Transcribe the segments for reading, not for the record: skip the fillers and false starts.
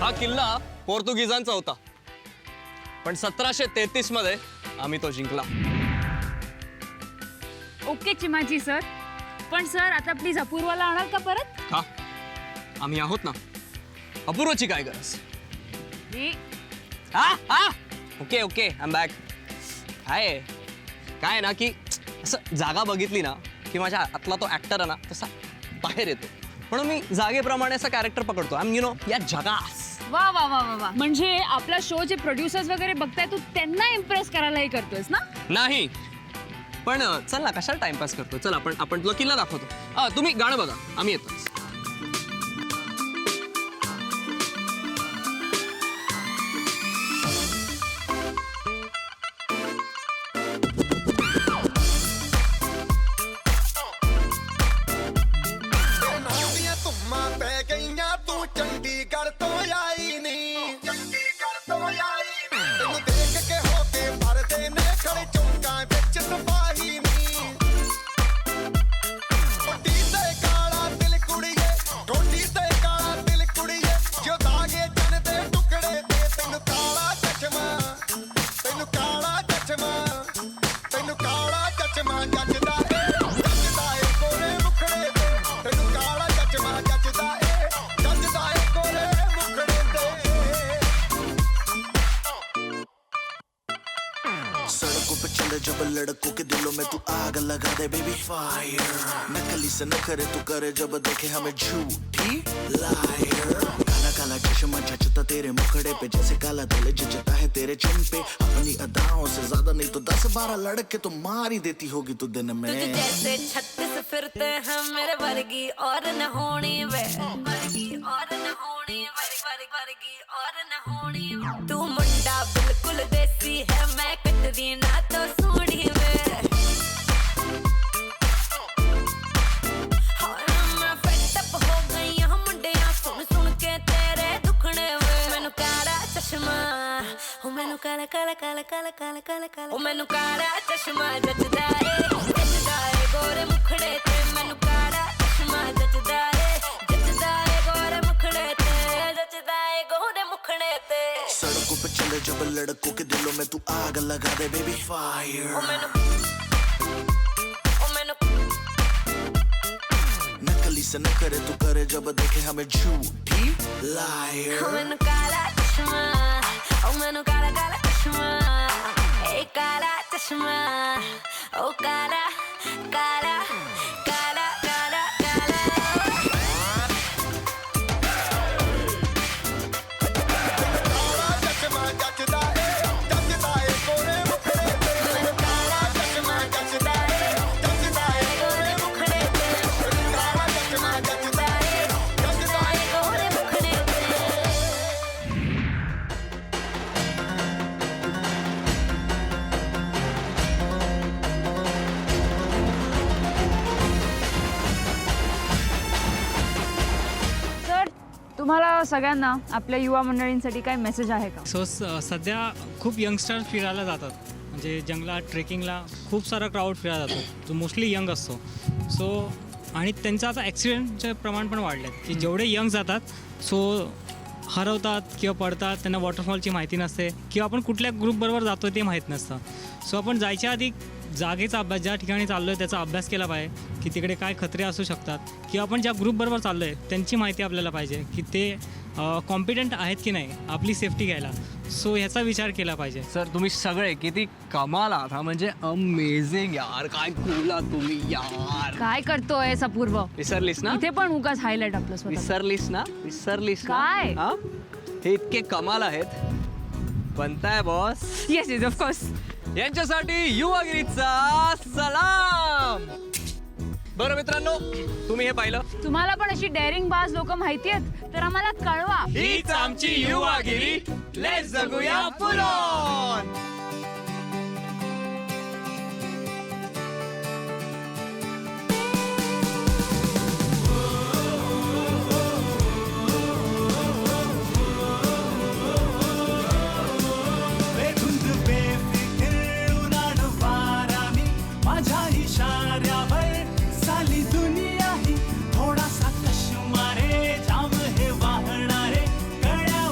हा किल्ला पोर्तुगीजांचा होता, पण 1733 मध्ये आम्ही तो जिंकला. ओके चिमाजी सर, पण सर आता प्लीज अपूर्वाला आणाल का परत? का? आम्ही आहोत ना. अपूर्वाची काय गरज? Okay okay I am back. काय ना की असं जागा बघितली ना की माझ्या आतला तो ऍक्टर आहे ना तसा बाहेर येतो, म्हणून मी जागेप्रमाणे असं कॅरेक्टर पकडतो. आय एम यू नो या जगास. वा वा वा वा वा, म्हणजे आपला शो जे प्रोड्युसर्स वगैरे बघताय तू त्यांना इम्प्रेस करायला हे करतोयस ना? नाही पण चल ना, कशाला टाइमपास करतो. चल आपण तुला किल्ला दाखवतो. तुम्ही गाणं बघा, आम्ही येतो. जब लड़कों के दिलों में तू आग लगा दे बेबी फायर, नकली से न करे तू करे जब देखे हमें झूठी लायर. काला काला चश्मा जचता तेरे मुखड़े पे जैसे काला दिल जचता है तेरे चिन पे. अपनी अदाओं से ज्यादा नहीं तो 10-12 लड़के तो मार ही देती होगी तू दिन में. तुझे जैसे 36 फिरते हैं मेरे वर्गी और न होनी वे, वर्गी और न होनी वर्गी और न होनी. तू मुंडा बिल्कुल देसी है, मैं कटरीना तो सूढ़ी वे. मैं फेटअप हो गई हूं मुंडिया सुन सुन के तेरे दुखने वे. मैनू काला चश्मा, ओ मैनू काला काला काला काला काला काला काला, ओ मैनू काला चश्मा जचदा है गोरे मुखड़े ते. मैनू काला चश्मा जचदा है गोरे मुखड़े ते, जचदा है गोरे मुखड़े ते. सड़कों पे चले जब लड़कों के दिलों में तू आग लगा दे बेबी फायर. नकली से न करे तू करे जब देखे हमें झूठी लायर. मैनू काला चश्मा, ओ मैनू काला काला चश्मा, ए काला चश्मा, ओ काला काला काला काला काला. तुम्हाला सगळ्यांना आपल्या युवा मंडळींसाठी काय मेसेज आहे का? सध्या खूप यंगस्टर्स फिरायला जातात, म्हणजे जंगलात ट्रेकिंगला खूप सारा क्राऊड फिरायला जातो जो मोस्टली यंग असतो. आणि त्यांचं आता ॲक्सिडेंटचे प्रमाण पण वाढले आहेत की जेवढे यंग जातात हरवतात किंवा पडतात, त्यांना वॉटरफॉलची माहिती नसते किंवा आपण कुठल्या ग्रुपबरोबर जातो ते माहीत नसतं. आपण जायच्या आधी जागेचा अभ्यास, ज्या ठिकाणी चाललो आहे त्याचा अभ्यास केला पाहिजे की तिकडे काय खतरे असू शकतात, किंवा आपण ज्या ग्रुपबरोबर चाललो आहे त्यांची माहिती आपल्याला पाहिजे की ते कॉम्पिटंट आहेत की नाही आपली सेफ्टी घ्यायला. ह्याचा विचार केला पाहिजे. सर तुम्ही सगळे किती कमाल आहात, म्हणजे अमेझिंग यार. काय बोला तुम्ही यार. काय करतोय अपूर्व? विसरलीस ना? इथे पण उगाच हायलाइट आपलं स्वतः. विसरलीस ना? काय? हे इतके कमाल आहेत. बनताय बॉस. Yes yes of course. यांच्यासाठी युवागिरीचा सलाम. बरं मित्रांनो, तुम्ही हे पाहिलं? तुम्हाला पण अशी डेअरिंग बाज लोक माहिती आहेत तर आम्हाला कळवा. हीच आमची युवागिरी. Let's जगूया full on. दुनिया ही थोडासा कश्मारे जाम हे वाहणारे कळ्या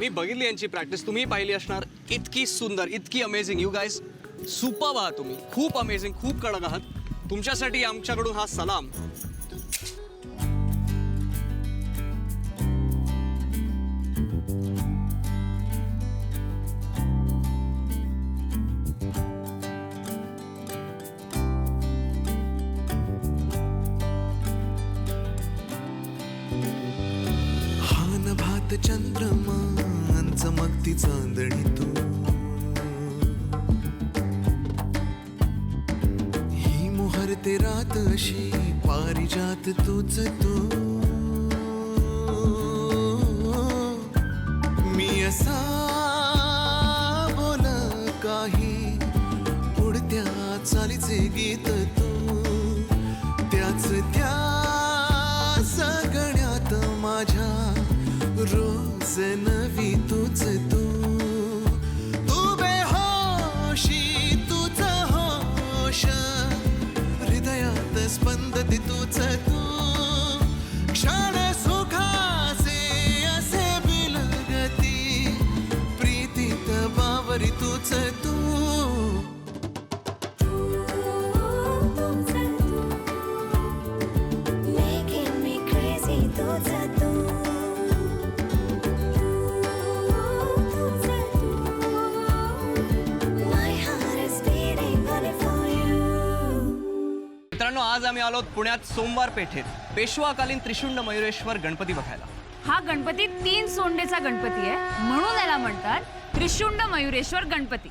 मी बघितली यांची प्रॅक्टिस, तुम्ही पाहिली असणार. इतकी सुंदर, इतकी अमेझिंग. यू गाईज सुपर्ब आहात तुम्ही, खूप अमेझिंग, खूप कडक आहात. तुमच्यासाठी आमच्याकडून हा सलाम. हान भात चंद्रमान चमकती चांदणी तू, ही मुहूर्ते रात अशी पारिजात तूच तू. मी असा बोल काही उडत्या चालीचे गीत तू, त्याच त्या सगळ्यात माझ्या रोज नवी तूच तू. तू बेहोशी तुझ होश, हृदयात स्पंदते तूच तू. क्षण सुखाचे असे बिलगती, प्रीतीत बावरी तूच तू. Making me crazy, तुझा तू. My heart is beating only for you. मित्रांनो, आज आम्ही आलो पुण्यात सोमवार पेठेत पेशवाकालीन त्रिशुंड मयुरेश्वर गणपती बघायला. हा गणपती 3 सोंडेचा गणपती आहे, म्हणून याला म्हणतात त्रिशुंड मयुरेश्वर गणपती.